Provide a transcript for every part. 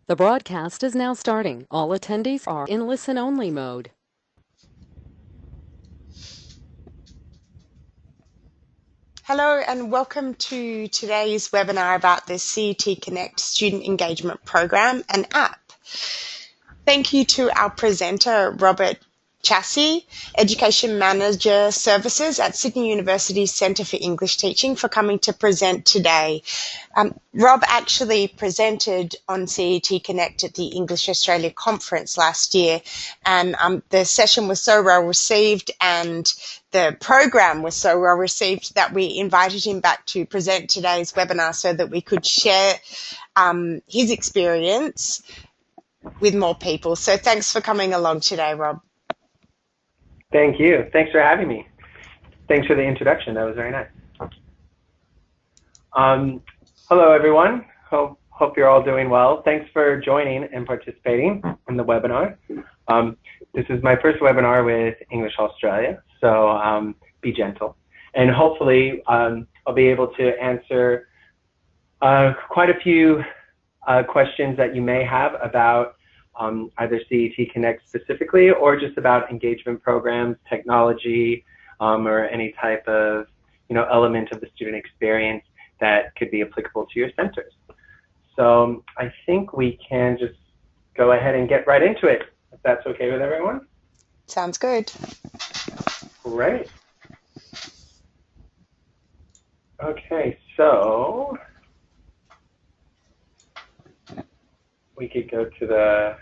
The broadcast is now starting. All attendees are in listen-only mode. Hello and welcome to today's webinar about the CET Connect Student Engagement Program and app. Thank you to our presenter, Robert Chasse, Education Manager Services at Sydney University's Centre for English Teaching, for coming to present today. Rob actually presented on CET Connect at the English Australia Conference last year, and the session was so well received and the program was so well received that we invited him back to present today's webinar so that we could share his experience with more people. So thanks for coming along today, Rob. Thank you. Thanks for having me. Thanks for the introduction. That was very nice. Hello, everyone. Hope you're all doing well. Thanks for joining and participating in the webinar. This is my first webinar with English Australia, so be gentle. And hopefully I'll be able to answer quite a few questions that you may have about either CET Connect specifically or just about engagement programs, technology, or any type of element of the student experience that could be applicable to your centers. So I think we can just go ahead and get right into it, if that's okay with everyone. Sounds good. Great. Okay, so we could go to the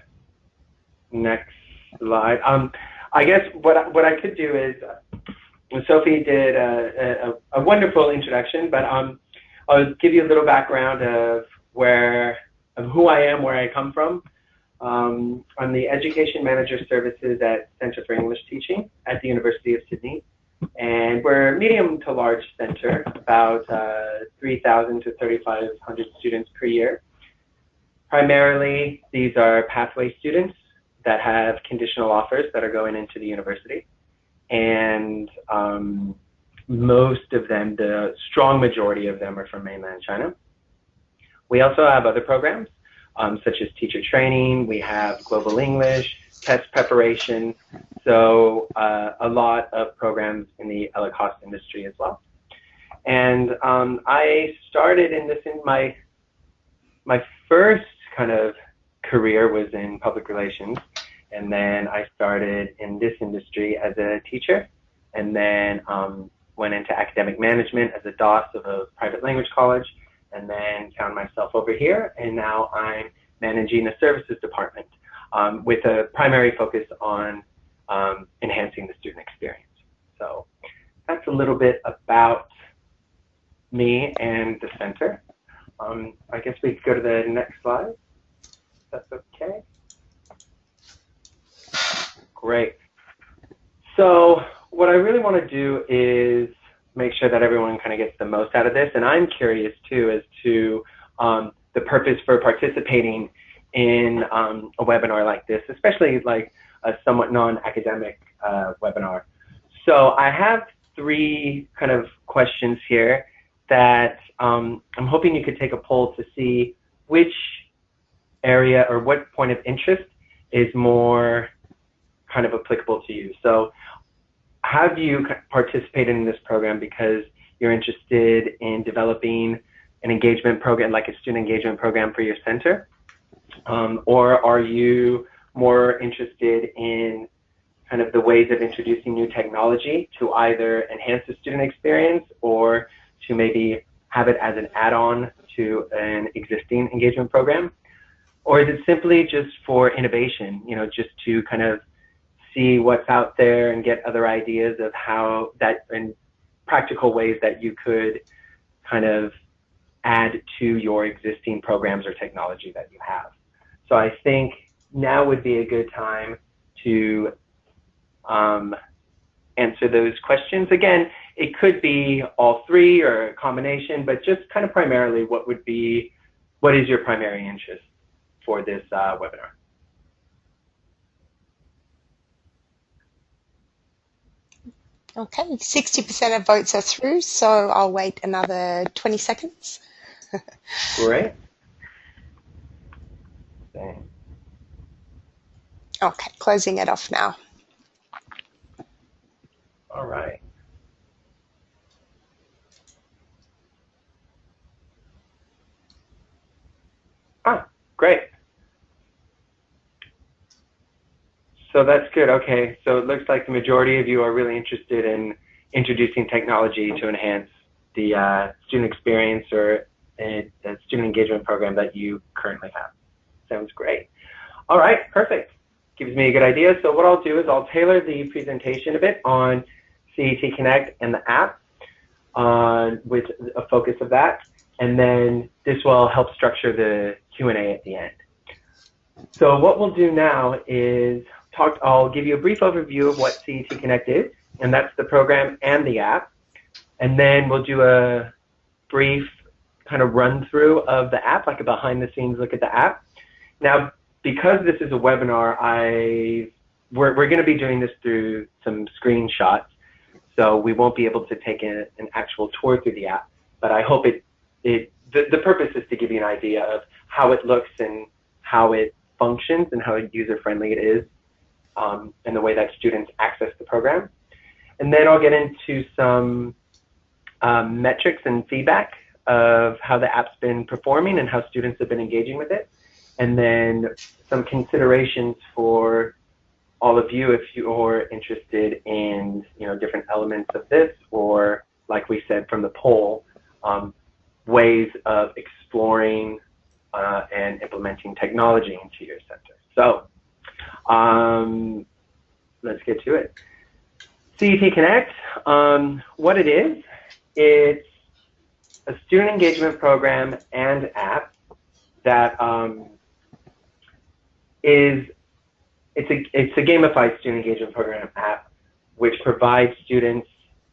next slide. I guess what I could do is, Sophie did a wonderful introduction, but I'll give you a little background of who I am, where I come from. I'm the Education Manager Services at Centre for English Teaching at the University of Sydney. And we're a medium to large center, about 3,000 to 3,500 students per year. Primarily, these are pathway students that have conditional offers that are going into the university. And most of them, the strong majority of them, are from mainland China. We also have other programs, such as teacher training. We have global English, test preparation, so a lot of programs in the cost industry as well. And I started in this in my first kind of career was in public relations, and then I started in this industry as a teacher, and then went into academic management as a DOS of a private language college, and then found myself over here, and now I'm managing a services department with a primary focus on enhancing the student experience. So that's a little bit about me and the center. I guess we could go to the next slide. That's okay. Great. So what I really want to do is make sure that everyone kind of gets the most out of this. And I'm curious too as to the purpose for participating in a webinar like this, especially like a somewhat non-academic webinar. So I have three kind of questions here that I'm hoping you could take a poll to see which area or what point of interest is more kind of applicable to you. So have you participated in this program because you're interested in developing an engagement program, like a student engagement program for your center? Or are you more interested in kind of the ways of introducing new technology to either enhance the student experience or to maybe have it as an add-on to an existing engagement program? Or is it simply just for innovation, just to kind of see what's out there and get other ideas of how that and practical ways that you could kind of add to your existing programs or technology that you have? So I think now would be a good time to answer those questions. Again, it could be all three or a combination, but just kind of primarily what is your primary interest for this webinar? Okay, 60% of votes are through, so I'll wait another 20 seconds. Great. Same. Okay, closing it off now. All right. Ah, great. So that's good. Okay, so it looks like the majority of you are really interested in introducing technology to enhance the student experience or the student engagement program that you currently have. Sounds great. All right, perfect. Gives me a good idea. So what I'll do is I'll tailor the presentation a bit on CET Connect and the app with a focus of that. And then this will help structure the Q&A at the end. So what we'll do now is I'll give you a brief overview of what CET Connect is, and that's the program and the app. And then we'll do a brief kind of run through of the app, like a behind the scenes look at the app. Now, because this is a webinar, we're going to be doing this through some screenshots, so we won't be able to take an actual tour through the app. But I hope the purpose is to give you an idea of how it looks and how it functions and how user-friendly it is, and the way that students access the program. And then I'll get into some metrics and feedback of how the app's been performing and how students have been engaging with it. And then some considerations for all of you if you're interested in different elements of this, or like we said from the poll, ways of exploring and implementing technology into your center. So let's get to it. CET Connect, what it is, it's a student engagement program and app that it's a gamified student engagement program app which provides students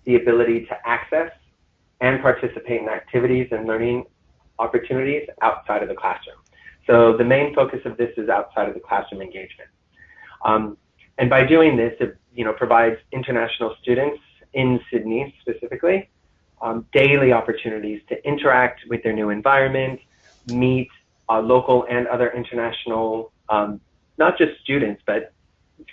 the ability to access and participate in activities and learning opportunities outside of the classroom. So the main focus of this is outside of the classroom engagement. And by doing this, it provides international students in Sydney specifically daily opportunities to interact with their new environment, meet local and other international, not just students, but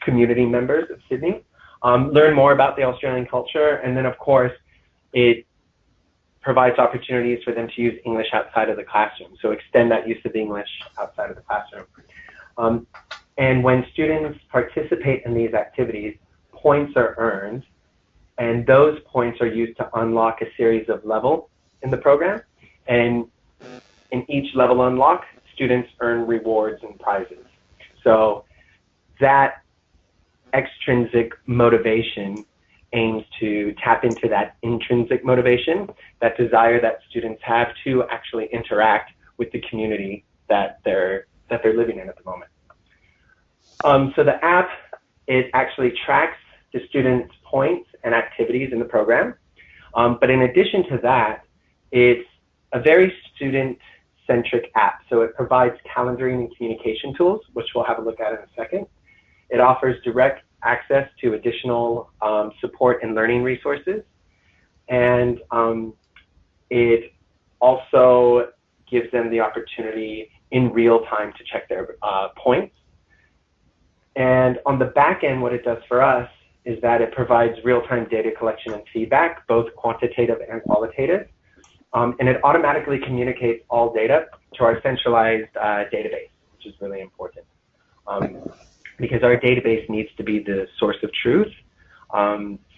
community members of Sydney, learn more about the Australian culture, and then of course it provides opportunities for them to use English outside of the classroom, so extend that use of English outside of the classroom. And when students participate in these activities, points are earned, and those points are used to unlock a series of levels in the program. And in each level unlock, students earn rewards and prizes. So that extrinsic motivation aims to tap into that intrinsic motivation, that desire that students have to actually interact with the community that they're living in at the moment. So the app, it actually tracks the students' points and activities in the program. But in addition to that, it's a very student-centric app. So it provides calendaring and communication tools, which we'll have a look at in a second. It offers direct access to additional support and learning resources. And it also gives them the opportunity in real time to check their points. And on the back end, what it does for us is that it provides real-time data collection and feedback, both quantitative and qualitative. And it automatically communicates all data to our centralized database, which is really important. Because our database needs to be the source of truth.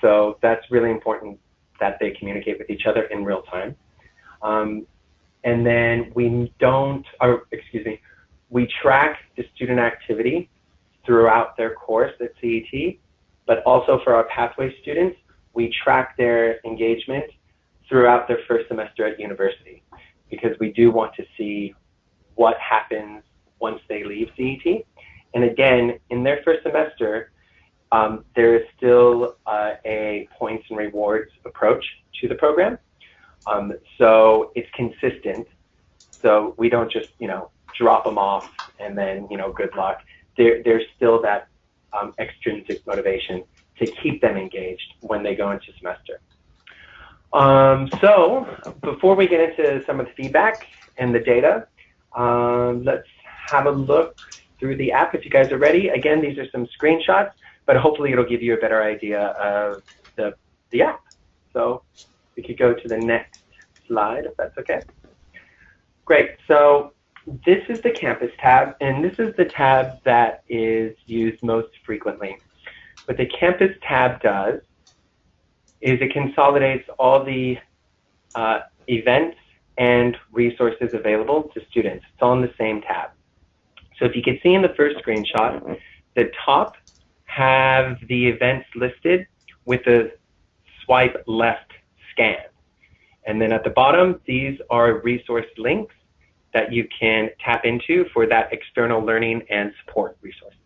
So that's really important that they communicate with each other in real time. And then we track the student activity throughout their course at CET, but also for our pathway students, we track their engagement throughout their first semester at university, because we do want to see what happens once they leave CET. And again, in their first semester, there is still a points and rewards approach to the program. So it's consistent. So we don't just, drop them off and then, good luck. There's still that extrinsic motivation to keep them engaged when they go into semester. So before we get into some of the feedback and the data, let's have a look through the app if you guys are ready. Again, these are some screenshots, but hopefully it'll give you a better idea of the app. So we could go to the next slide if that's okay. Great. So this is the campus tab, and this is the tab that is used most frequently. What the campus tab does is it consolidates all the events and resources available to students. It's all in the same tab. So if you can see in the first screenshot, the top have the events listed with the swipe left scan. And then at the bottom, these are resource links that you can tap into for that external learning and support resources.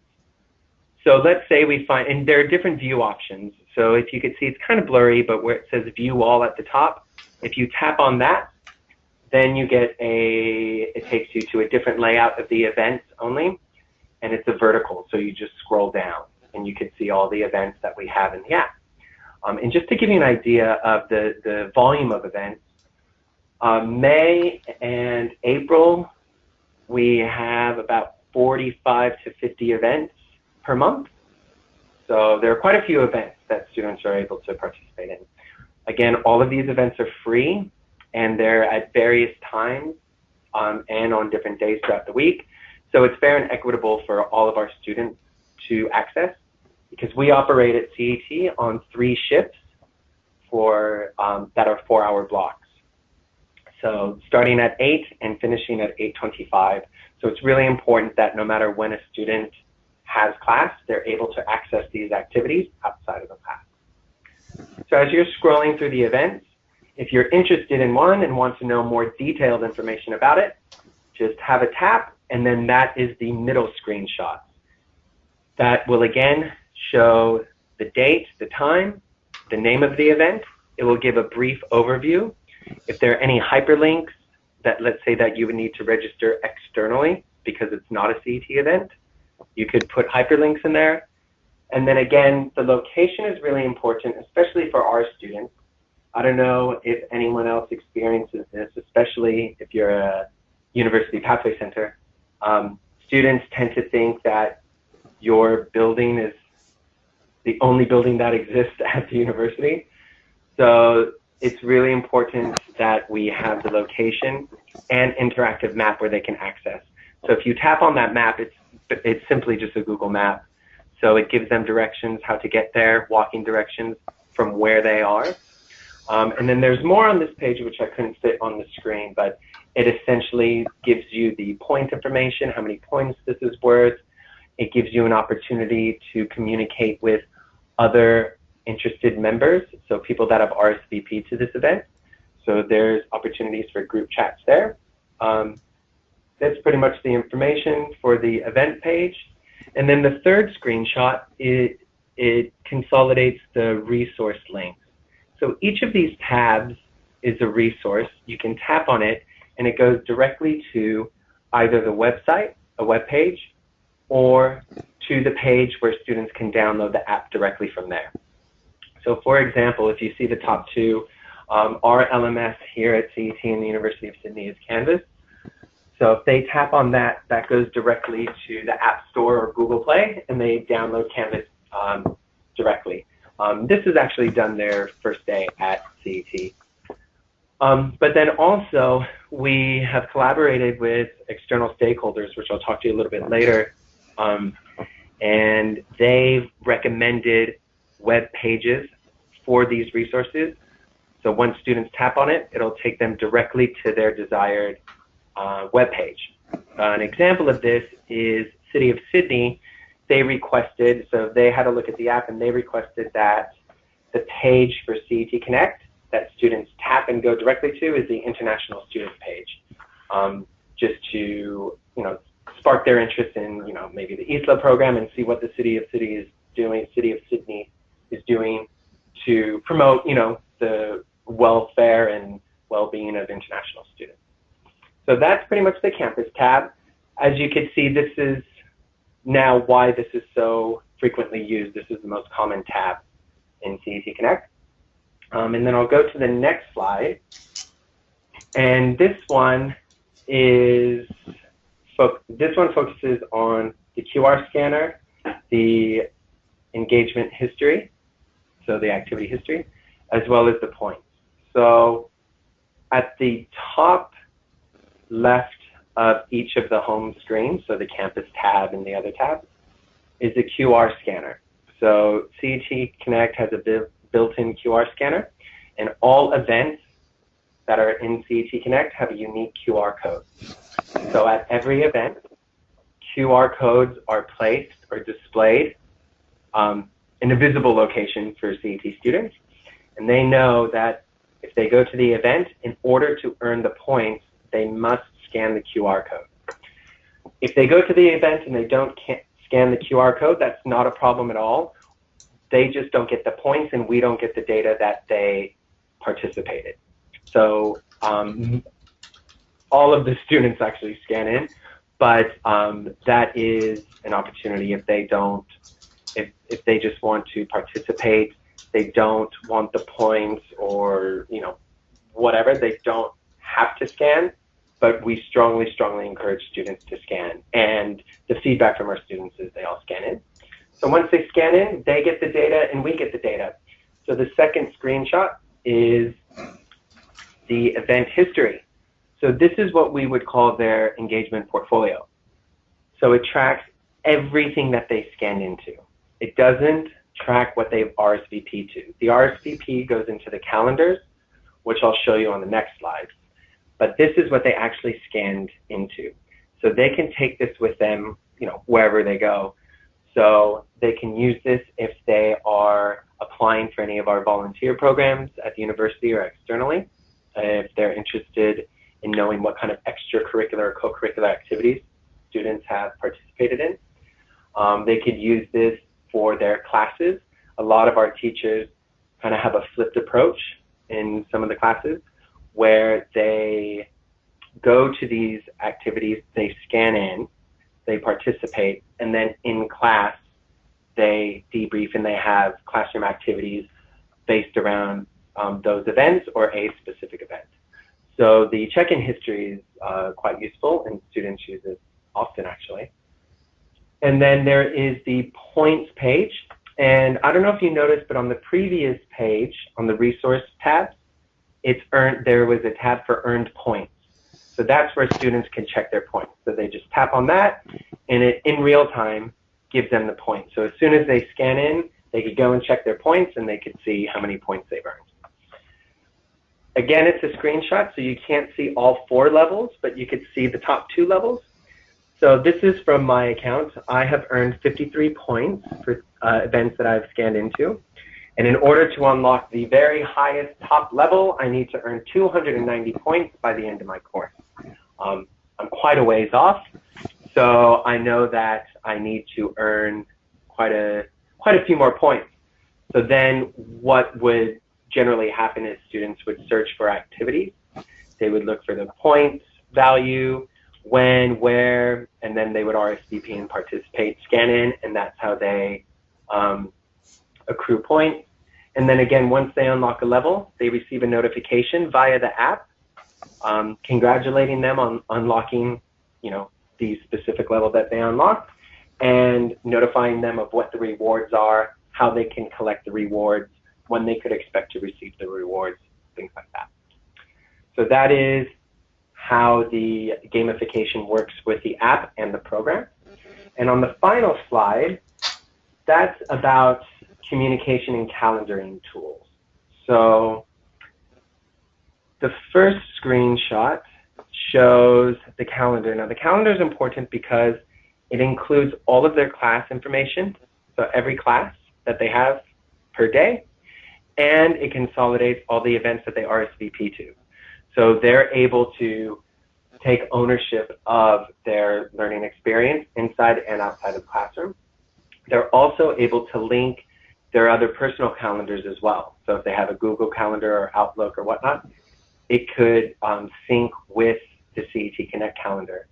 So let's say we find, and there are different view options. So if you could see, it's kind of blurry, but where it says view all at the top, if you tap on that, then you get it takes you to a different layout of the events only, and it's a vertical. So you just scroll down and you can see all the events that we have in the app. And just to give you an idea of the volume of events, May and April, we have about 45 to 50 events per month. So there are quite a few events that students are able to participate in. Again, all of these events are free, and they're at various times and on different days throughout the week. So it's fair and equitable for all of our students to access, because we operate at CET on 3 shifts for that are 4-hour blocks. So starting at 8 and finishing at 8:25. So it's really important that no matter when a student has class, they're able to access these activities outside of the class. So as you're scrolling through the events, if you're interested in one and want to know more detailed information about it, just have a tap, and then that is the middle screenshot. That will again show the date, the time, the name of the event. It will give a brief overview. If there are any hyperlinks that, let's say that you would need to register externally because it's not a CET event, you could put hyperlinks in there. And then again, the location is really important, especially for our students. I don't know if anyone else experiences this, especially if you're a University Pathway Center. Students tend to think that your building is the only building that exists at the university. So it's really important that we have the location and interactive map where they can access. So if you tap on that map, it's simply just a Google map. So it gives them directions how to get there, walking directions from where they are. And then there's more on this page, which I couldn't fit on the screen, but it essentially gives you the point information, how many points this is worth. It gives you an opportunity to communicate with other interested members, so people that have RSVP'd to this event. So there's opportunities for group chats there. That's pretty much the information for the event page. And then the third screenshot, it consolidates the resource links. So each of these tabs is a resource. You can tap on it, and it goes directly to either the website, a web page, or to the page where students can download the app directly from there. So for example, if you see the top two, our LMS here at CET and the University of Sydney is Canvas. So if they tap on that, that goes directly to the App Store or Google Play, and they download Canvas directly. This is actually done their first day at CET. But then also, we have collaborated with external stakeholders, which I'll talk to you a little bit later, and they've recommended web pages for these resources. So once students tap on it, it'll take them directly to their desired web page. An example of this is City of Sydney. They requested, so they had a look at the app, and they requested that the page for CET Connect that students tap and go directly to is the international student page, just to spark their interest in maybe the ESLA program and see what the City of Sydney is doing to promote the welfare and well-being of international students. So that's pretty much the campus tab. As you can see, this is now why this is so frequently used. This is the most common tab in CET Connect. And then I'll go to the next slide. And this one is this one focuses on the QR scanner, the engagement history, so the activity history, as well as the points. So at the top left of each of the home screens, so the campus tab and the other tab, is the QR scanner. So CET Connect has a built-in QR scanner, and all events that are in CET Connect have a unique QR code. So at every event, QR codes are placed or displayed in a visible location for CET students, and they know that if they go to the event, in order to earn the points, they must scan the QR code. If they go to the event and they don't scan the QR code, that's not a problem at all. They just don't get the points, and we don't get the data that they participated. So all of the students actually scan in, but that is an opportunity if they don't, if they just want to participate, they don't want the points or, you know, whatever, they don't have to scan, but we strongly encourage students to scan. And the feedback from our students is they all scan in. So once they scan in, they get the data and we get the data. So the second screenshot is the event history. So this is what we would call their engagement portfolio. So it tracks everything that they scanned into. It doesn't track what they've RSVP'd to. The RSVP goes into the calendars, which I'll show you on the next slide. But this is what they actually scanned into. So they can take this with them, you know, wherever they go. So they can use this if they are applying for any of our volunteer programs at the university or externally, if they're interested in knowing what kind of extracurricular or co-curricular activities students have participated in. They could use this for their classes. A lot of our teachers kind of have a flipped approach in some of the classes where they go to these activities, they scan in, they participate, and then in class they debrief and they have classroom activities based around those events or a specific event. So the check-in history is quite useful, and students use it often actually. And then there is the points page. And I don't know if you noticed, but on the previous page, on the resource tab, there was a tab for earned points. So that's where students can check their points. So they just tap on that, and it, in real time, gives them the points. So as soon as they scan in, they could go and check their points, and they could see how many points they've earned. Again, it's a screenshot, so you can't see all 4 levels, but you could see the top 2 levels. So this is from my account. I have earned 53 points for events that I've scanned into. And in order to unlock the very highest top level, I need to earn 290 points by the end of my course. I'm quite a ways off, so I know that I need to earn quite a few more points. So then what would generally happen is students would search for activities. They would look for the points value, when, where, and then they would RSVP and participate, scan in, and that's how they accrue points. And then again, once they unlock a level, they receive a notification via the app congratulating them on unlocking, you know, the specific level that they unlocked, and notifying them of what the rewards are, how they can collect the rewards, when they could expect to receive the rewards, things like that. So that is how the gamification works with the app and the program. And on the final slide, that's about communication and calendaring tools. So the first screenshot shows the calendar. Now the calendar is important because it includes all of their class information, so every class that they have per day, and it consolidates all the events that they RSVP to. So they're able to take ownership of their learning experience inside and outside of the classroom. They're also able to link their other personal calendars as well. So if they have a Google Calendar or Outlook or whatnot, it could sync with the CET Connect calendar.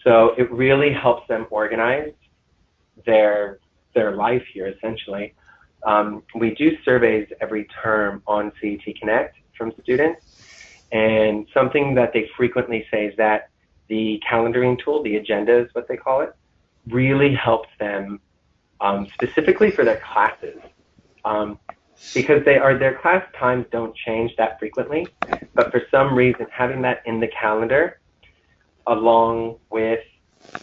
So it really helps them organize their life here, essentially. We do surveys every term on CET Connect from students, and something that they frequently say is that the calendaring tool, the agenda is what they call it, really helps them specifically for their classes. Because their class times don't change that frequently, but for some reason having that in the calendar along with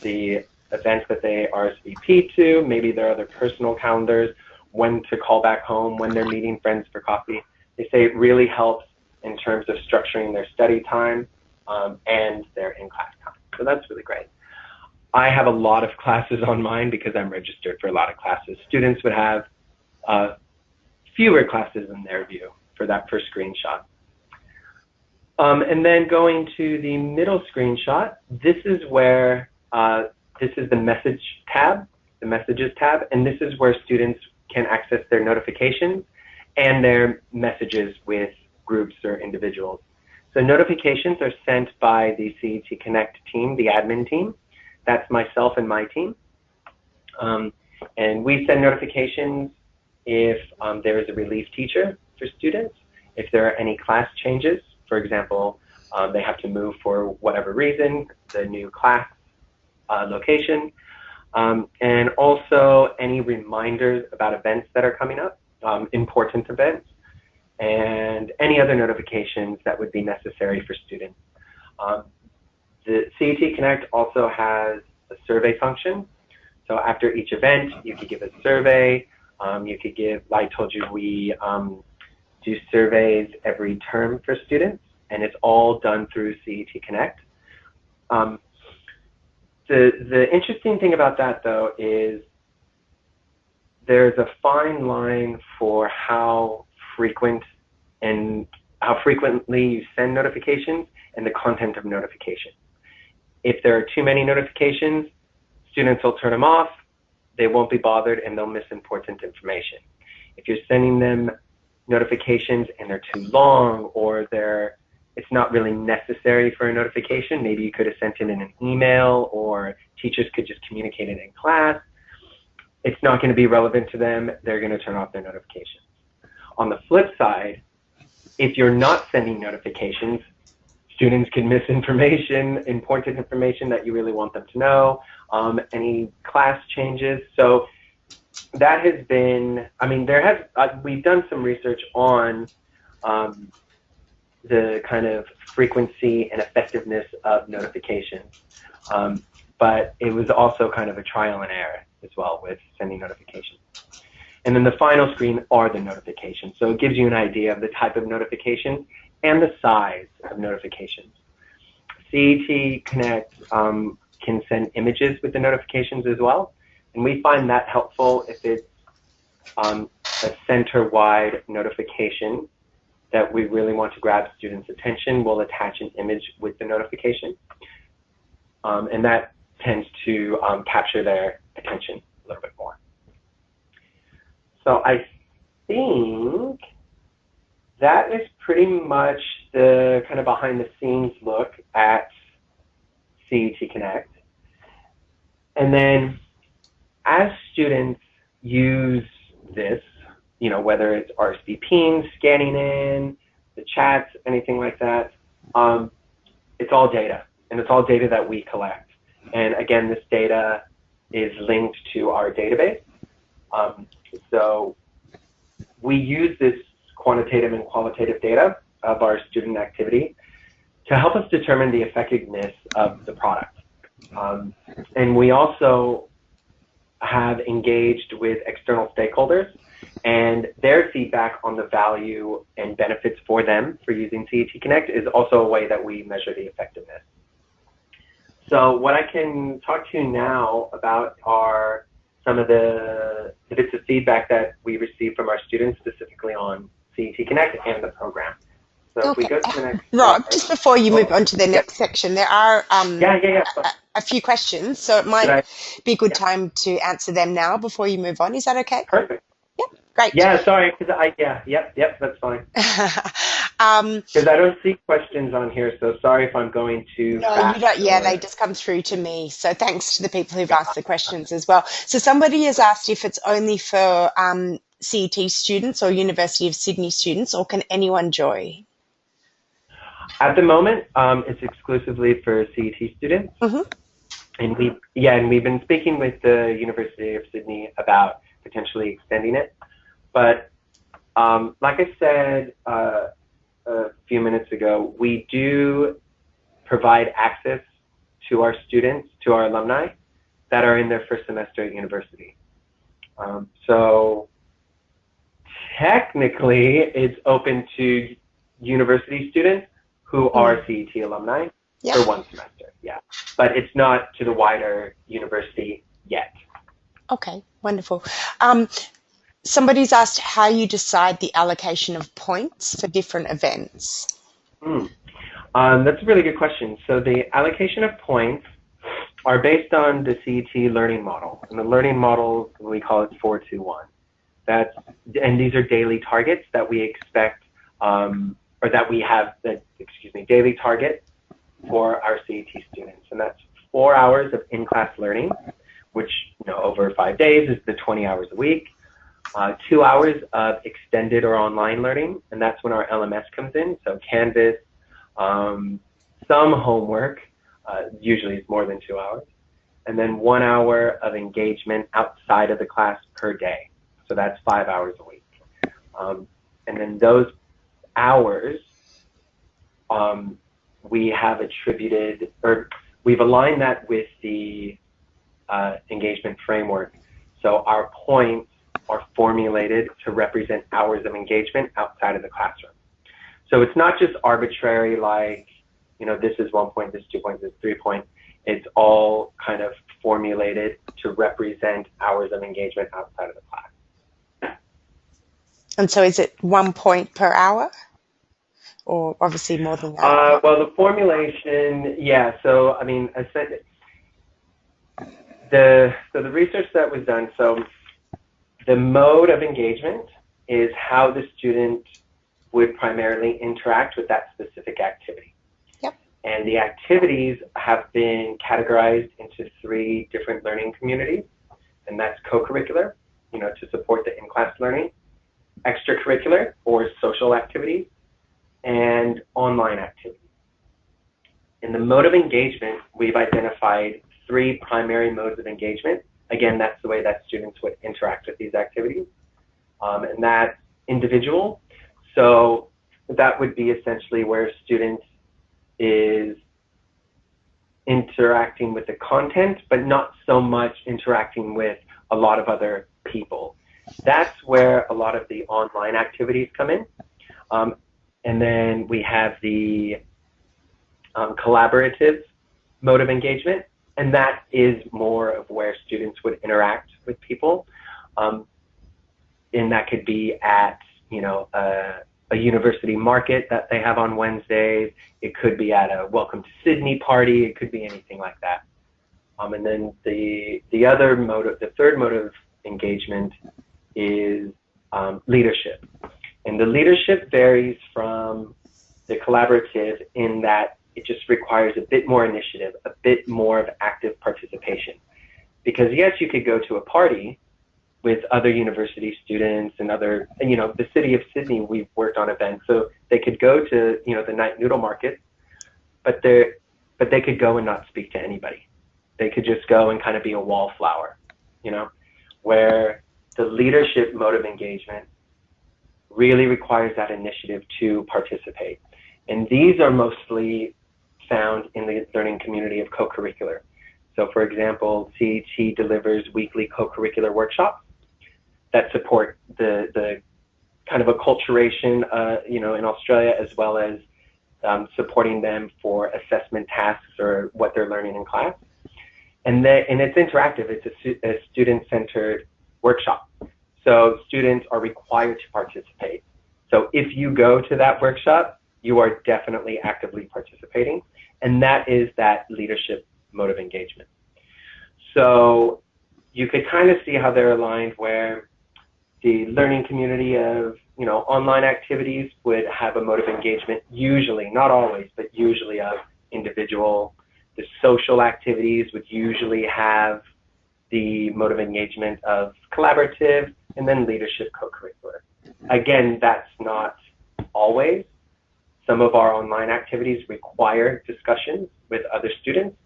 the events that they RSVP to, maybe their other personal calendars, when to call back home, when they're meeting friends for coffee, they say it really helps in terms of structuring their study time and their in-class time. So that's really great. I have a lot of classes on mine because I'm registered for a lot of classes. Students would have fewer classes in their view for that first screenshot. And then going to the middle screenshot, this is where, this is the message tab, the messages tab, and this is where students can access their notifications and their messages with groups or individuals. So notifications are sent by the CET Connect team, the admin team. That's myself and my team. And we send notifications if there is a relief teacher for students, if there are any class changes. For example, they have to move for whatever reason, the new class location, and also any reminders about events that are coming up, important events, and any other notifications that would be necessary for students. The CET Connect also has a survey function. So after each event, you could give a survey. You could give, I told you, we do surveys every term for students, and it's all done through CET Connect. The interesting thing about that, though, is there's a fine line for how frequently you send notifications and the content of notifications. If there are too many notifications, students will turn them off, they won't be bothered, and they'll miss important information. If you're sending them notifications and they're too long, or it's not really necessary for a notification, maybe you could have sent it in an email, or teachers could just communicate it in class, it's not going to be relevant to them, they're going to turn off their notifications. On the flip side, if you're not sending notifications, students can miss information, important information that you really want them to know, any class changes. So that has been, I mean, we've done some research on the kind of frequency and effectiveness of notifications, but it was also kind of a trial and error as well with sending notifications. And then the final screen are the notifications. So it gives you an idea of the type of notification and the size of notifications. CET Connect can send images with the notifications as well. And we find that helpful if it's a center-wide notification that we really want to grab students' attention. We'll attach an image with the notification. And that tends to capture their attention a little bit more. So I think that is pretty much the kind of behind the scenes look at CET Connect. And then as students use this, you know, whether it's RSVPing, scanning in, the chats, anything like that, it's all data, and it's all data that we collect. And again, this data is linked to our database. So we use this quantitative and qualitative data of our student activity to help us determine the effectiveness of the product. And we also have engaged with external stakeholders, and their feedback on the value and benefits for them for using CET Connect is also a way that we measure the effectiveness. So what I can talk to you now about are some of the bits of feedback that we received from our students specifically on CET Connect and the program. So if we go to the next Rob, slide. just before you move on to the next section, there are a few questions, so it might be a good time to answer them now before you move on. Is that okay? Perfect. Yep, great. Yeah, sorry, because yep, that's fine. Because I don't see questions on here, so sorry if I'm going too fast. No, you don't. Yeah, they just come through to me. So thanks to the people who've asked the questions as well. So somebody has asked if it's only for CET students or University of Sydney students, or can anyone join? At the moment, it's exclusively for CET students. Mm-hmm. And we've been speaking with the University of Sydney about potentially extending it. But like I said a few minutes ago, we do provide access to our students, to our alumni that are in their first semester at university. So technically, it's open to university students who are CET alumni for one semester, but it's not to the wider university yet. Okay, wonderful. Somebody's asked how you decide the allocation of points for different events. That's a really good question. So the allocation of points are based on the CET learning model. And the learning model, we call it 4-2-1. And these are daily targets that we expect, or that we have, daily target for our CET students. And that's 4 hours of in-class learning, which, over 5 days is the 20 hours a week. 2 hours of extended or online learning, and that's when our LMS comes in. So Canvas, some homework, usually it's more than 2 hours. And then 1 hour of engagement outside of the class per day. So that's 5 hours a week. And then those hours, we have attributed, or we've aligned that with the engagement framework. So our points are formulated to represent hours of engagement outside of the classroom. So it's not just arbitrary, like, this is 1 point, this is 2 points, this is 3 points. It's all kind of formulated to represent hours of engagement outside of the class. And so is it 1 point per hour? Or obviously more than that? Well, the formulation, so, I said, the research that was done, so the mode of engagement is how the student would primarily interact with that specific activity. And the activities have been categorized into 3 different learning communities, and that's co-curricular, to support the in-class learning, extracurricular or social activities, and online activities. In the mode of engagement, we've identified 3 primary modes of engagement. Again, that's the way that students would interact with these activities. And that's individual. So that would be essentially where students is interacting with the content, but not so much interacting with a lot of other people. That's where a lot of the online activities come in. And then we have the collaborative mode of engagement, and that is more of where students would interact with people. And that could be at, a university market that they have on Wednesdays. It could be at a Welcome to Sydney party. It could be anything like that. And then the other mode, the third mode of engagement is leadership. And the leadership varies from the collaborative in that it just requires a bit more initiative, a bit more of active participation. Because yes, you could go to a party with other university students and other, the city of Sydney, we've worked on events, so they could go to, the night noodle market, but they could go and not speak to anybody. They could just go and kind of be a wallflower, where the leadership mode of engagement really requires that initiative to participate. And these are mostly found in the learning community of co-curricular. So for example, CET delivers weekly co-curricular workshops that support the kind of acculturation, in Australia, as well as supporting them for assessment tasks or what they're learning in class. And it's interactive. It's a student-centered workshop. So students are required to participate. So if you go to that workshop, you are definitely actively participating. And that is that leadership mode of engagement. So you could kind of see how they're aligned, where the learning community of, online activities would have a mode of engagement, usually, not always, but usually of individual. The social activities would usually have the mode of engagement of collaborative, and then leadership co-curricular. Again, that's not always. some of our online activities require discussions with other students,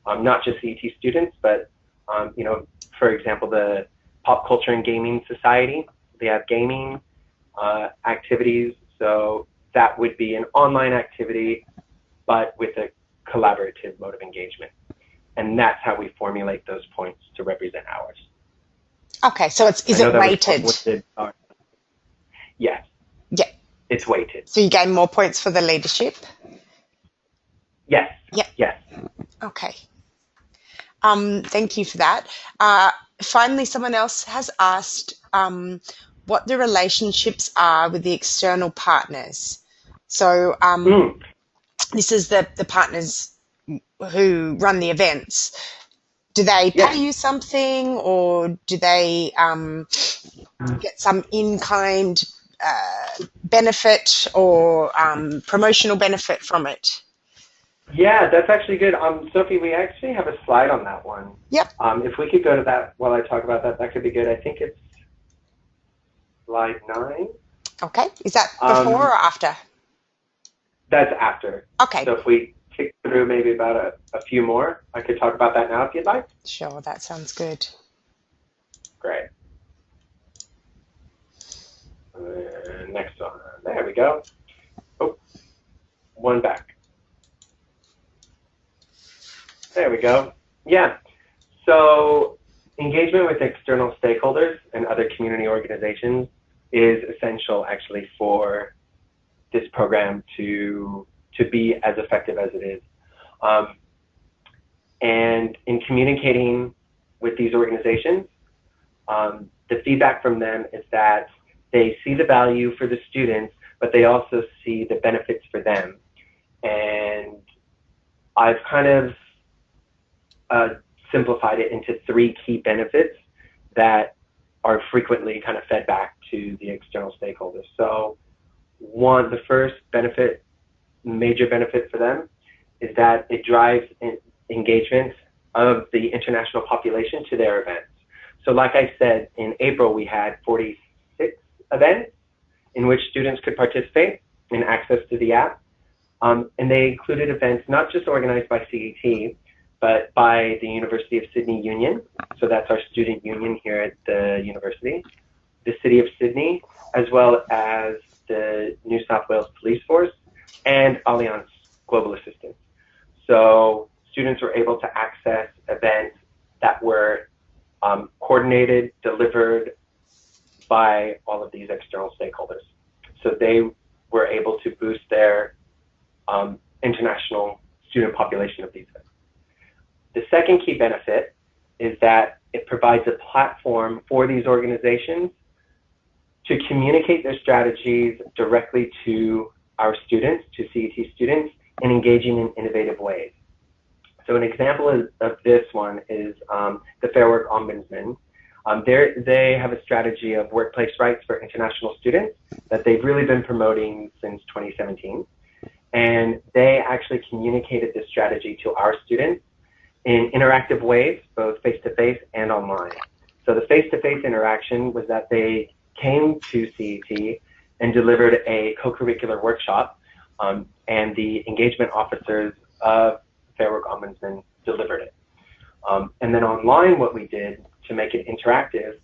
not just CET students, but you know, for example, the Pop Culture and Gaming Society, they have gaming activities. So that would be an online activity, but with a collaborative mode of engagement. And that's how we formulate those points to represent ours. Okay, so is it weighted? Yes. Yeah. It's weighted. So you gain more points for the leadership? Yes. Yeah. Yes. Okay. Thank you for that. Finally, someone else has asked what the relationships are with the external partners. So this is the partners who run the events. Do they pay you something, or do they get some in-kind benefit or promotional benefit from it? Yeah, that's actually good. Sophie, we actually have a slide on that one. Yep. If we could go to that while I talk about that, that could be good. I think it's slide 9. Okay. Is that before or after? That's after. Okay. So if we tick through maybe about a few more, I could talk about that now if you'd like. Sure, that sounds good. Great. Next one. There we go. Oh, one back. There we go. Yeah. So engagement with external stakeholders and other community organizations is essential actually for this program to be as effective as it is. And in communicating with these organizations, the feedback from them is that they see the value for the students, but they also see the benefits for them. And I've kind of simplified it into 3 key benefits that are frequently kind of fed back to the external stakeholders. So the first benefit, major benefit for them, is that it drives engagement of the international population to their events. So like I said, in April we had 46 events in which students could participate and access to the app. And they included events not just organized by CET, but by the University of Sydney Union. So that's our student union here at the university, the City of Sydney, as well as the New South Wales Police Force and Allianz Global Assistance. So students were able to access events that were coordinated, delivered by all of these external stakeholders. So they were able to boost their international student population of these events. The second key benefit is that it provides a platform for these organizations to communicate their strategies directly to our students, to CET students, and engaging in innovative ways. So an example of this one is the Fair Work Ombudsman. They have a strategy of workplace rights for international students that they've really been promoting since 2017. And they actually communicated this strategy to our students in interactive ways, both face-to-face and online. So the face-to-face interaction was that they came to CET and delivered a co-curricular workshop, and the engagement officers of Fair Work Ombudsman delivered it. And then online, what we did to make it interactive,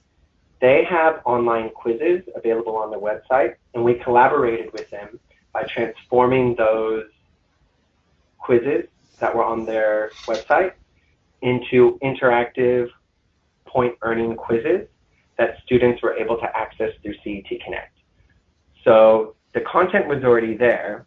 they have online quizzes available on their website, and we collaborated with them by transforming those quizzes that were on their website into interactive point-earning quizzes that students were able to access through CET Connect. So the content was already there.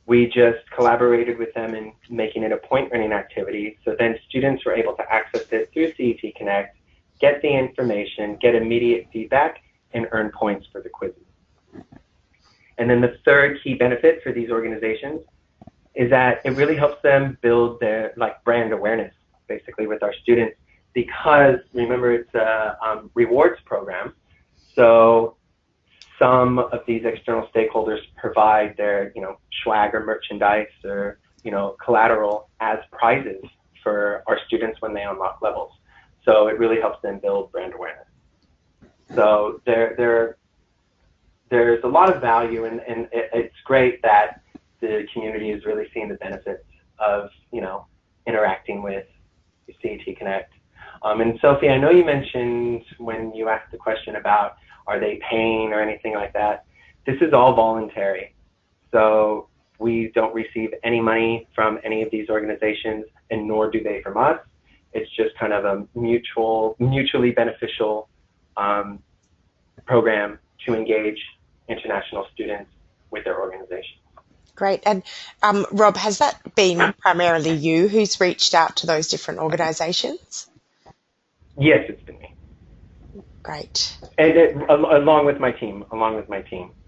We just collaborated with them in making it a point-earning activity, so then students were able to access it through CET Connect, get the information, get immediate feedback, and earn points for the quizzes. And then the third key benefit for these organizations is that it really helps them build their brand awareness, basically, with our students, because remember it's a rewards program. So some of these external stakeholders provide their swag or merchandise or collateral as prizes for our students when they unlock levels. So it really helps them build brand awareness. So there's a lot of value, and it's great that the community is really seeing the benefits of, interacting with CET Connect. And Sophie, I know you mentioned when you asked the question about are they paying or anything like that, this is all voluntary. So we don't receive any money from any of these organizations, and nor do they from us. It's just kind of a mutually beneficial program to engage international students with their organization. Great. And Rob, has that been primarily you who's reached out to those different organizations? Yes, it's been me. Great. And along with my team,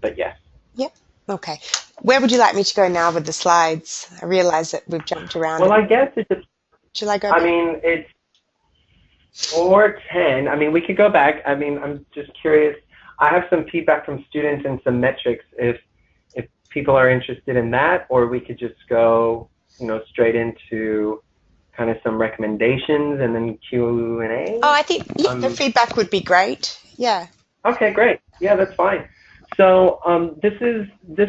but yes. Yep. Okay. Where would you like me to go now with the slides? I realize that we've jumped around. Well, I guess it's just, should I go back? back? I mean, it's 4:10. I mean, we could go back. I mean, I'm just curious. I have some feedback from students and some metrics if people are interested in that, or we could just go, straight into kind of some recommendations and then Q&A. Oh, I think the feedback would be great. Yeah. Okay, great. Yeah, that's fine. So this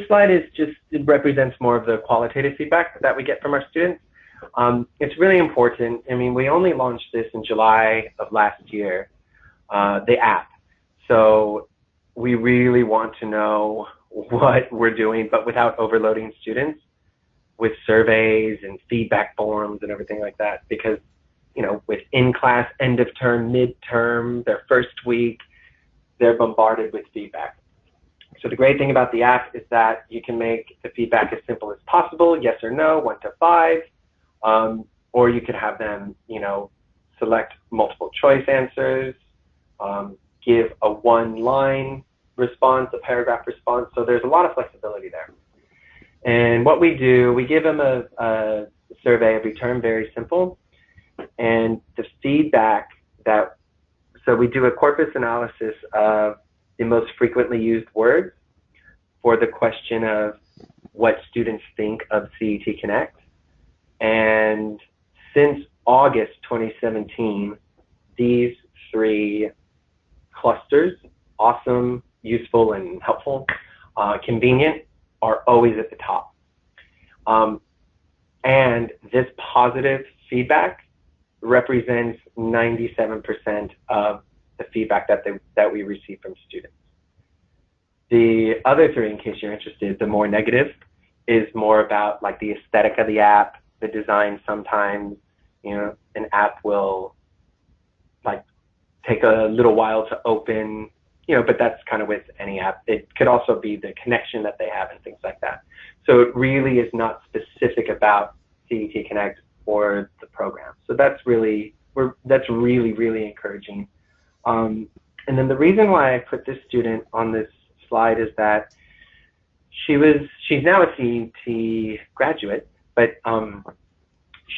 slide it represents more of the qualitative feedback that we get from our students. It's really important. I mean, we only launched this in July of last year, the app. So we really want to know what we're doing, but without overloading students with surveys and feedback forms and everything like that. Because, with in-class, end of term, mid-term, their first week, they're bombarded with feedback. So the great thing about the app is that you can make the feedback as simple as possible, yes or no, 1 to 5, or you could have them, select multiple choice answers, give a 1-line response, a paragraph response. So there's a lot of flexibility there. And what we do, we give them a survey every term, very simple. And the feedback so we do a corpus analysis of the most frequently used words for the question of what students think of CET Connect. And since August 2017, these 3 clusters, awesome, useful, and helpful, convenient, are always at the top. And this positive feedback represents 97% of the feedback that we receive from students. The other 3, in case you're interested, the more negative is more about like the aesthetic of the app, the design. Sometimes, an app will like take a little while to open, but that's kind of with any app. It could also be the connection that they have and things like that. So it really is not specific about CET Connect or the program. So that's really really encouraging. And then the reason why I put this student on this slide is that she's now a CET graduate, but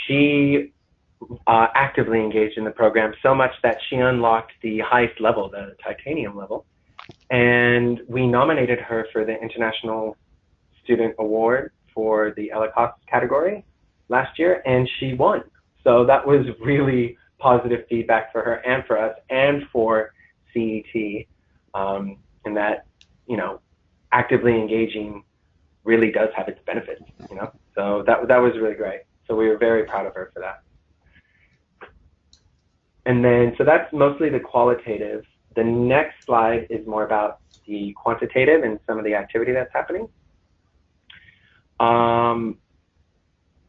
she actively engaged in the program so much that she unlocked the highest level, the titanium level, and we nominated her for the International Student Award for the Ellicott category last year, and she won. So that was really positive feedback for her and for us and for CET, and that, actively engaging really does have its benefits, So that was really great. So we were very proud of her for that. And then, so that's mostly the qualitative. The next slide is more about the quantitative and some of the activity that's happening.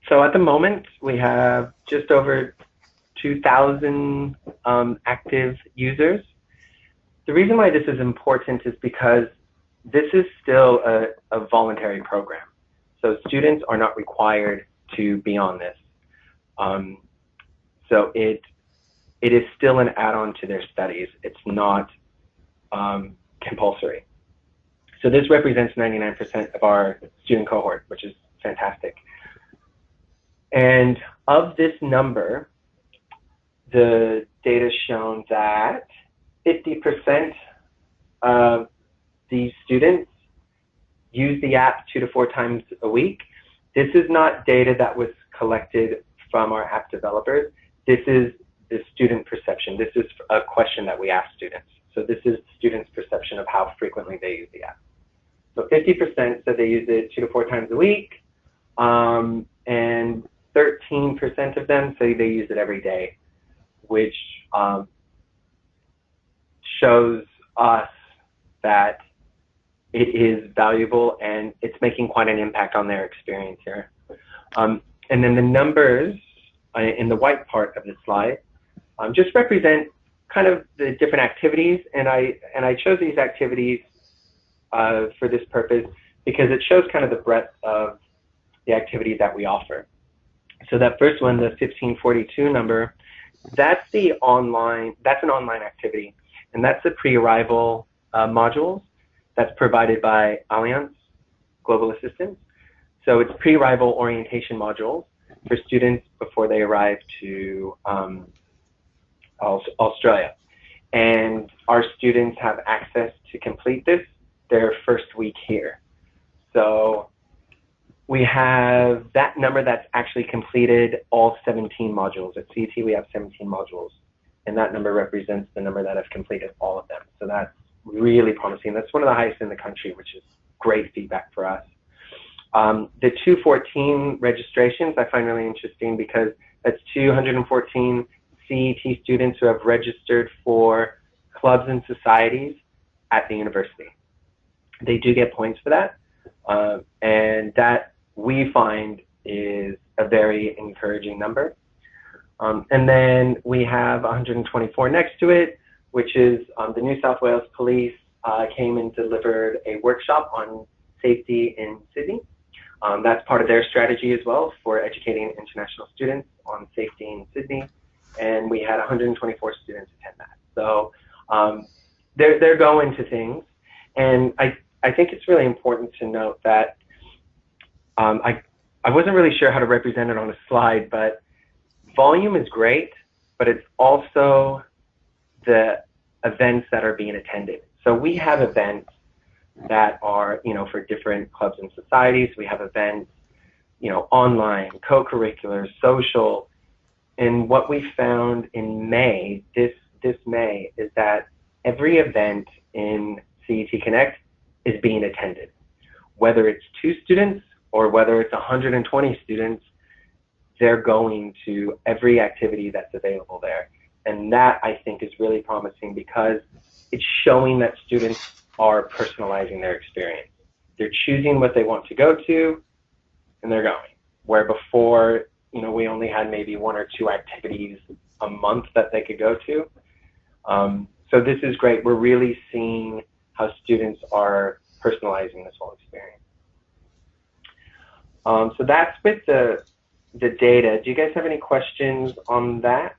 So at the moment, we have just over 2,000 active users. The reason why this is important is because this is still a voluntary program. So students are not required to be on this. So it is still an add-on to their studies. It's not compulsory. So this represents 99% of our student cohort, which is fantastic. And of this number, the data shown that 50% of these students use the app 2 to 4 times a week. This is not data that was collected from our app developers. This is the student perception. This is a question that we ask students. So this is students' perception of how frequently they use the app. So 50% said they use it 2 to 4 times a week. and 13% of them say they use it every day, which shows us that it is valuable and it's making quite an impact on their experience here. And then the numbers in the white part of the slide just represent kind of the different activities, and I chose these activities for this purpose because it shows kind of the breadth of the activities that we offer. So that first one, the 1542 number, that's an online activity, and that's the pre-arrival modules that's provided by Allianz Global Assistance. So it's pre-arrival orientation modules for students before they arrive to Australia. And our students have access to complete this their first week here. So we have that number that's actually completed all 17 modules. At CET, we have 17 modules, and that number represents the number that have completed all of them. So that's really promising. That's one of the highest in the country, which is great feedback for us. The 214 registrations I find really interesting because that's 214 CET students who have registered for clubs and societies at the university. They do get points for that, and that we find is a very encouraging number. And then we have 124 next to it, which is the New South Wales Police came and delivered a workshop on safety in Sydney. That's part of their strategy as well for educating international students on safety in Sydney. And we had 124 students attend that. So they're going to things. And I think it's really important to note that I wasn't really sure how to represent it on a slide, but volume is great, but it's also the events that are being attended. So we have events that are, for different clubs and societies. We have events, online, co-curricular, social. And what we found in May, this May, is that every event in CET Connect is being attended. Whether it's 2 students or whether it's 120 students, they're going to every activity that's available there. And that, I think, is really promising because it's showing that students are personalizing their experience. They're choosing what they want to go to, and they're going. Where before, we only had maybe 1 or 2 activities a month that they could go to. So this is great. We're really seeing how students are personalizing this whole experience. So that's with the data. Do you guys have any questions on that?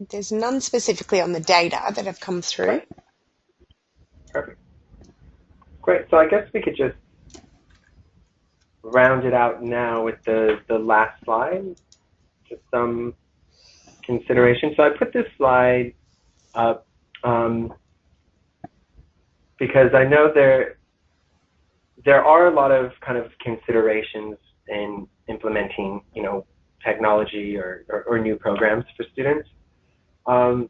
There's none specifically on the data that have come through. Right. Perfect. Great. So I guess we could just round it out now with the last slide. Just some consideration. So I put this slide up because I know there are a lot of kind of considerations in implementing, technology or new programs for students. So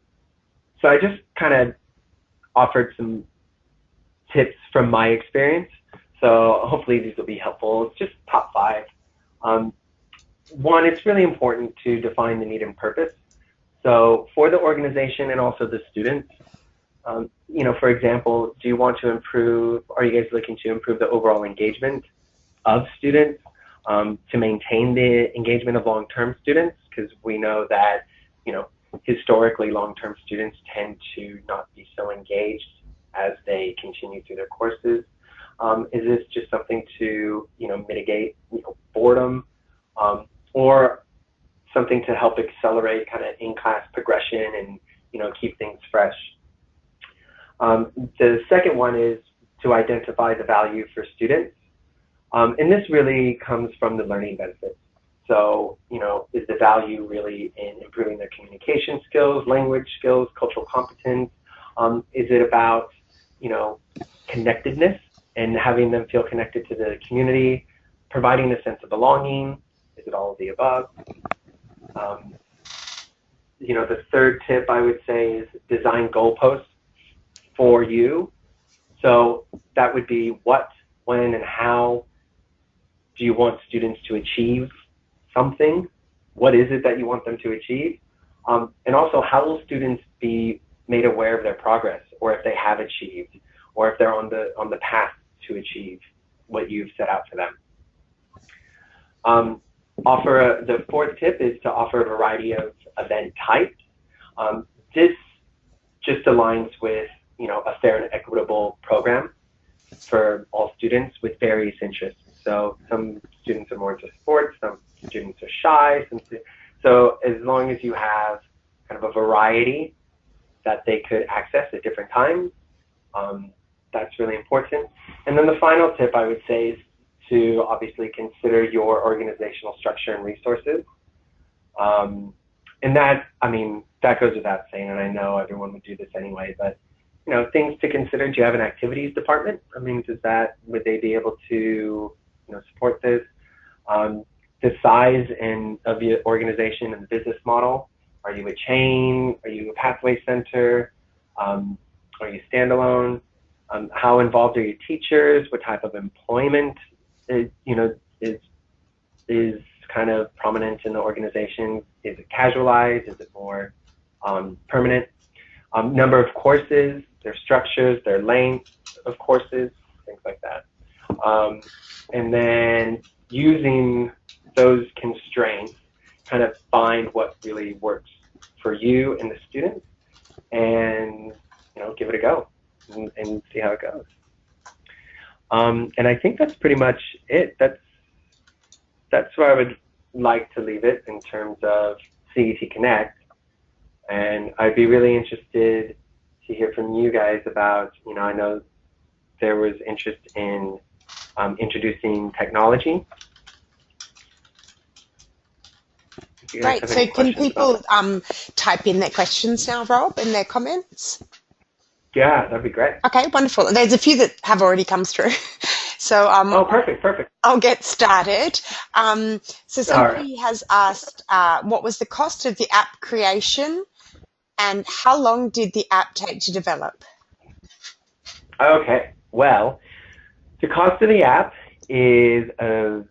I just kind of offered some tips from my experience. So hopefully these will be helpful. It's just top 5. One, it's really important to define the need and purpose. So for the organization and also the students, for example, do you want to improve, are you guys looking to improve the overall engagement of students, to maintain the engagement of long-term students? Because we know that, historically long-term students tend to not be so engaged as they continue through their courses. Is this just something to, mitigate, boredom, or something to help accelerate kind of in-class progression and, keep things fresh? The second one is to identify the value for students. And this really comes from the learning benefits. So, is the value really in improving their communication skills, language skills, cultural competence? Is it about, connectedness and having them feel connected to the community, providing a sense of belonging? Is it all of the above? the third tip I would say is design goalposts for you. So that would be what, when, and how do you want students to achieve something? What is it that you want them to achieve? And also, how will students be made aware of their progress, or if they have achieved, or if they're on the path to achieve what you've set out for them? The fourth tip is to offer a variety of event types. This just aligns with a fair and equitable program for all students with various interests. So some students are more into sports, some students are shy. So as long as you have kind of a variety that they could access at different times, that's really important. And then the final tip I would say is to obviously consider your organizational structure and resources. And that goes without saying, and I know everyone would do this anyway, but things to consider. Do you have an activities department? Would they be able to support this? The size of your organization and the business model. Are you a chain? Are you a pathway center? Are you standalone? How involved are your teachers? What type of employment is kind of prominent in the organization? Is it casualized? Is it more permanent? Number of courses, their structures, their length of courses, things like that. And then using those constraints, kind of find what really works for you and the students, and give it a go and see how it goes. And I think that's pretty much it. That's where I would like to leave it in terms of CET Connect. And I'd be really interested to hear from you guys about, I know there was interest in introducing technology. Great. So can people type in their questions now, Rob, in their comments? Yeah, that'd be great. Okay, wonderful. There's a few that have already come through. So oh, perfect. I'll get started. So somebody has asked, what was the cost of the app creation, and how long did the app take to develop? Okay, well, the cost of the app is a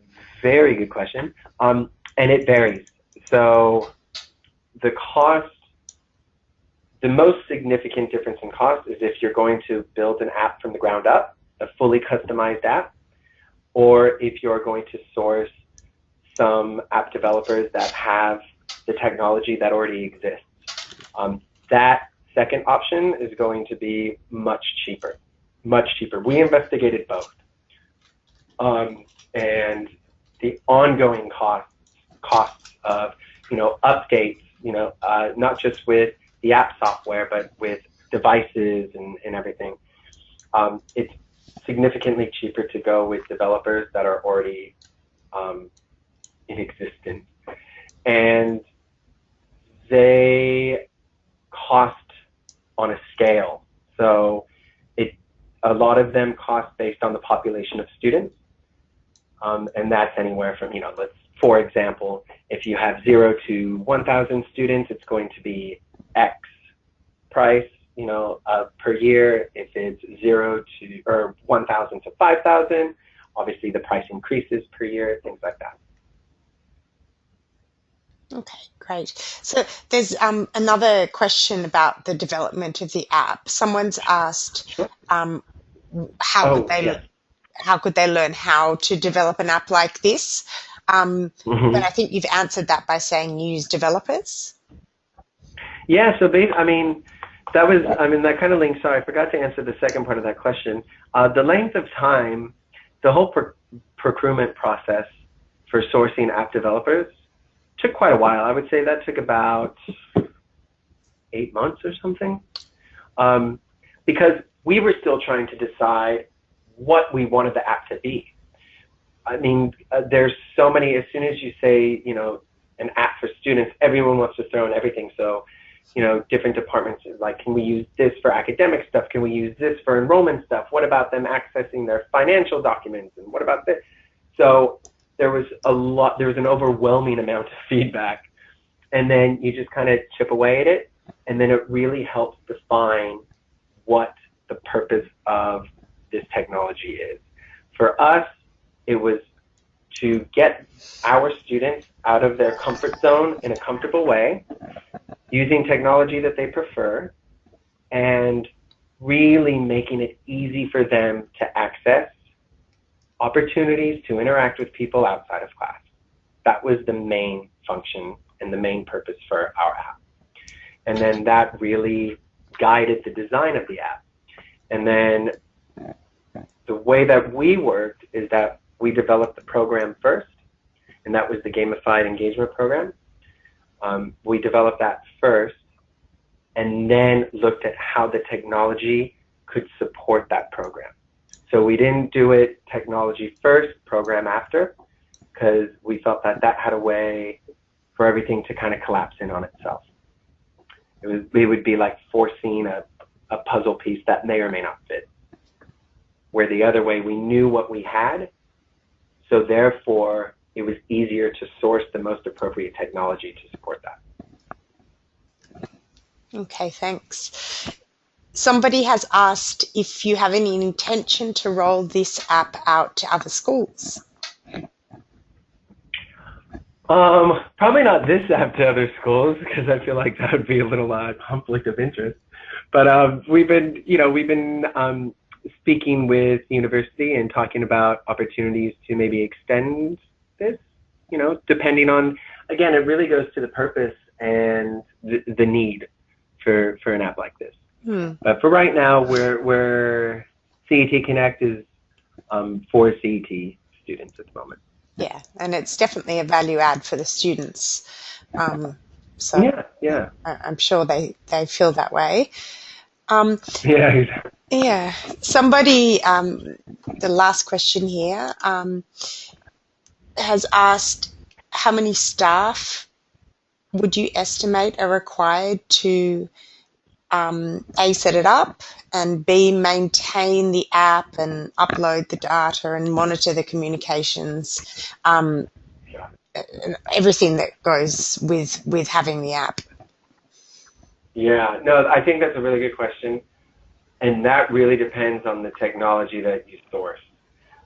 very good question, and it varies. So the most significant difference in cost is if you're going to build an app from the ground up, a fully customized app, or if you're going to source some app developers that have the technology that already exists. That second option is going to be much cheaper. We investigated both. And the ongoing costs of, updates, not just with the app software, but with devices and everything. It's significantly cheaper to go with developers that are already in existence. And they cost on a scale. So a lot of them cost based on the population of students. And that's anywhere from, for example, if you have 0 to 1,000 students, it's going to be X price, per year. If it's 1,000 to 5,000, obviously the price increases per year, things like that. Okay, great. So there's another question about the development of the app. Someone's asked how could they learn how to develop an app like this? But I think you've answered that by saying use developers. Yeah, so that kind of links. Sorry, I forgot to answer the second part of that question. The length of time, the whole procurement process for sourcing app developers took quite a while. I would say that took about 8 months or something, because we were still trying to decide what we wanted the app to be. There's so many, as soon as you say, an app for students, everyone wants to throw in everything. So, different departments are like, can we use this for academic stuff? Can we use this for enrollment stuff? What about them accessing their financial documents? And what about this? So there was an overwhelming amount of feedback and then you just kind of chip away at it, and then it really helps define what the purpose of this technology is. For us, it was to get our students out of their comfort zone in a comfortable way, using technology that they prefer, and really making it easy for them to access opportunities to interact with people outside of class. That was the main function and the main purpose for our app. And then that really guided the design of the app. And then the way that we worked is that we developed the program first, and that was the gamified engagement program. We developed that first, and then looked at how the technology could support that program. So we didn't do it technology first, program after, because we felt that that had a way for everything to kind of collapse in on itself. We would be like forcing a puzzle piece that may or may not fit. Where the other way, we knew what we had, so therefore it was easier to source the most appropriate technology to support that. Okay, thanks. Somebody has asked if you have any intention to roll this app out to other schools. Probably not this app to other schools, because I feel like that would be a little conflict of interest. But we've been speaking with the university and talking about opportunities to maybe extend this, depending on, again, it really goes to the purpose and the need for an app like this. But for right now, we're CET Connect is for CET students at the moment. Yeah, and it's definitely a value add for the students. So yeah. I'm sure they feel that way. Yeah, exactly. Yeah, somebody, the last question here, has asked how many staff would you estimate are required to A, set it up, and B, maintain the app and upload the data and monitor the communications, and everything that goes with having the app? Yeah, no, I think that's a really good question. And that really depends on the technology that you source,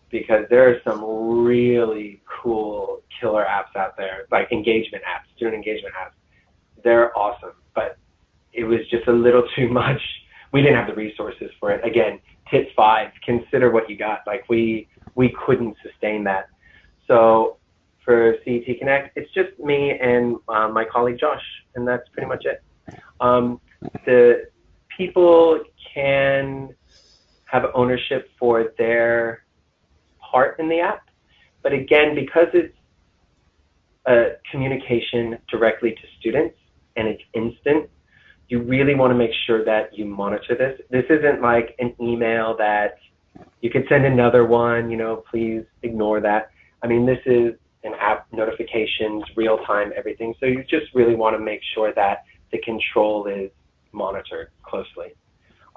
because there are some really cool killer apps out there, like engagement apps, student engagement apps. They're awesome, but it was just a little too much. We didn't have the resources for it. Again, tip 5, consider what you got. Like we couldn't sustain that. So for CET Connect, it's just me and my colleague Josh, and that's pretty much it. The people can have ownership for their part in the app, but again, because it's a communication directly to students and it's instant, you really want to make sure that you monitor this. This isn't like an email that you can send another one, please ignore that. I mean, this is an app, notifications, real time, everything. So you just really want to make sure that the control is monitored closely.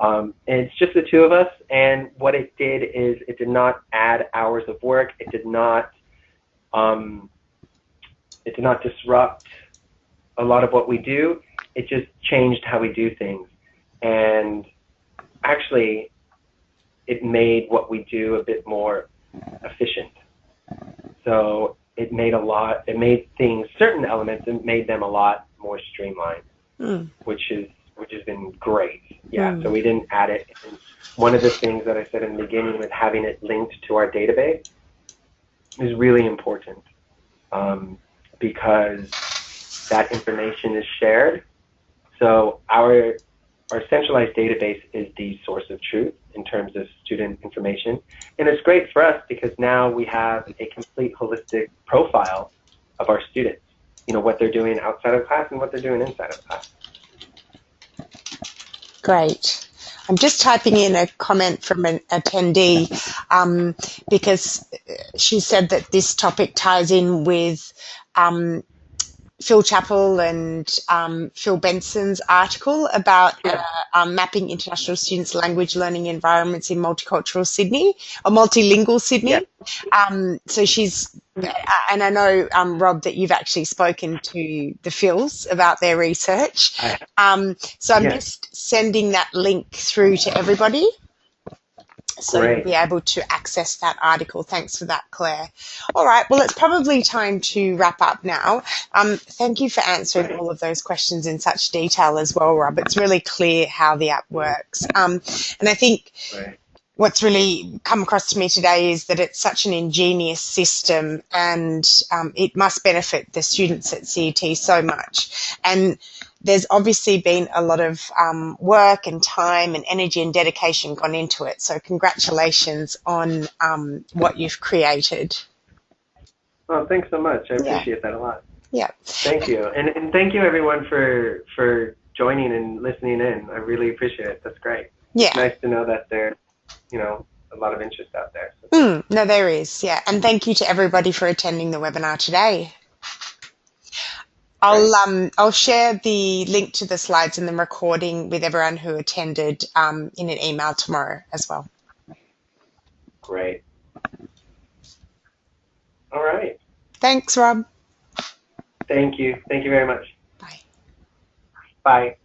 And it's just the two of us, and what it did is it did not add hours of work. It did not disrupt a lot of what we do. It just changed how we do things, and actually it made what we do a bit more efficient. So it made things, certain elements, it made them a lot more streamlined, which has been great. Yeah, so we didn't add it. And one of the things that I said in the beginning with having it linked to our database is really important, because that information is shared. So our centralized database is the source of truth in terms of student information. And it's great for us because now we have a complete holistic profile of our students, what they're doing outside of class and what they're doing inside of class. Great. I'm just typing in a comment from an attendee because she said that this topic ties in with Phil Chappell and Phil Benson's article about mapping international students' language learning environments in multicultural Sydney, or multilingual Sydney. So she's And I know, Rob, that you've actually spoken to the Phils about their research. So I'm just sending that link through to everybody. So you'll be able to access that article. Thanks for that, Claire. All right, well, it's probably time to wrap up now. Thank you for answering all of those questions in such detail as well, Rob. It's really clear how the app works. And I think what's really come across to me today is that it's such an ingenious system, and it must benefit the students at CET so much. And there's obviously been a lot of work and time and energy and dedication gone into it. So congratulations on what you've created. Well, thanks so much. I appreciate that a lot. Yeah. Thank you. And thank you, everyone, for joining and listening in. I really appreciate it. That's great. Yeah. It's nice to know that there's, a lot of interest out there. So. No, there is. Yeah. And thank you to everybody for attending the webinar today. I'll share the link to the slides and the recording with everyone who attended in an email tomorrow as well. Great. All right. Thanks, Rob. Thank you. Thank you very much. Bye. Bye.